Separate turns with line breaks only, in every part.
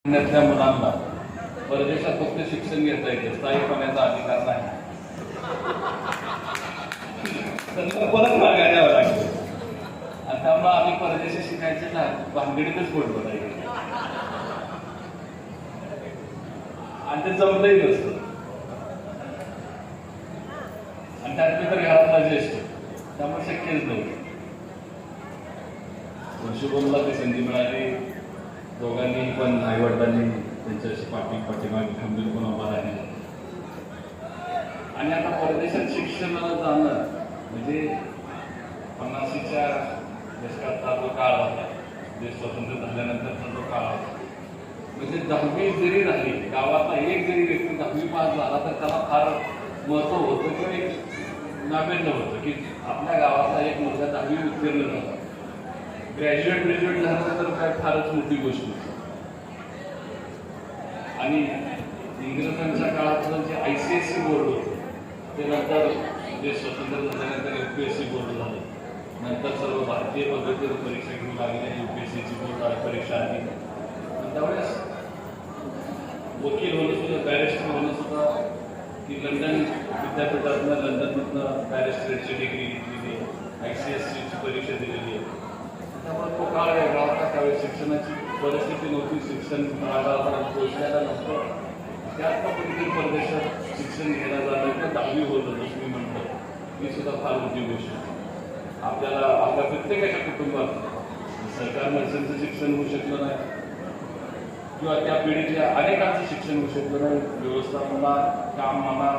पुण्यातल्या मुलांना परदेशात फक्त शिक्षण घेता येते, स्थायीपणाचा अधिकार नाही. त्यांना परत मागे द्यावं लागतं आणि त्यामुळे आम्ही परदेशात शिकायचे ना भानगडीतच पडलो नाही आणि ते जमलंही नसतं. आणि त्यातले तर घरातला ज्येष्ठ, त्यामुळे शक्यच नव्हतं. वर्षभरला ती संधी मिळाली. दोघांनी पण आईवडिलांनी त्यांच्याशी पाठीमागे खंबीरपणे उभा राहिला. आणि आता परदेशात शिक्षणाला जाणं म्हणजे 50च्या दशकातला जो काळ होता, देश स्वतंत्र झाल्यानंतरचा जो काळ होता, म्हणजे 10वी जरी राहिली, गावातला एक जरी व्यक्ती 10वी पास झाला तर त्याला फार महत्व होतं किंवा एक नाविन्य होतं की आपल्या गावातला एक मुलगा 10वी उत्तीर्ण झाला. ग्रॅज्युएट झालं तर काय फारच मोठी गोष्ट होती. आणि इंग्रजांच्या काळातलं जे ICSE बोर्ड होतं ते नंतर जे स्वतंत्र झाल्यानंतर UPSC बोर्ड झालं. नंतर सर्व भारतीय पद्धतीने परीक्षा घेऊ लागल्या. UPSCची बोर्ड परीक्षा आली. त्यावेळेस वकील होणं सुद्धा, बॅरिस्टर होणं सुद्धा, की लंडन विद्यापीठातनं लंडनमधनं बॅरिस्टरची डिग्री घेतलेली आहे, ICSEची परीक्षा दिलेली आहे. त्यामुळे तो काळ वेगळा होता. त्यावेळेस शिक्षणाची परिस्थिती नव्हती, शिक्षण मागापर्यंत पोहोचलेला नव्हतं. त्यात कधीतरी परदेशात शिक्षण घ्यायला जाणं किंवा 10वी होतं जसं मी म्हटलं, ही सुद्धा फार मोठी गोष्ट आहे. आपल्याला आपल्या प्रत्येकाच्या कुटुंबात सरकारी नर्सिंगचं शिक्षण होऊ शकलं नाही किंवा त्या पिढीतल्या अनेकांचं शिक्षण होऊ शकलं नाही. व्यवस्था म्हणा, काम म्हणा,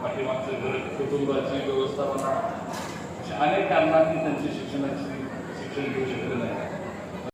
पाठीमागचं घर, कुटुंबाची व्यवस्था म्हणा, अशा अनेक कारणांनी त्यांची शिक्षण घेऊ शकले नाही.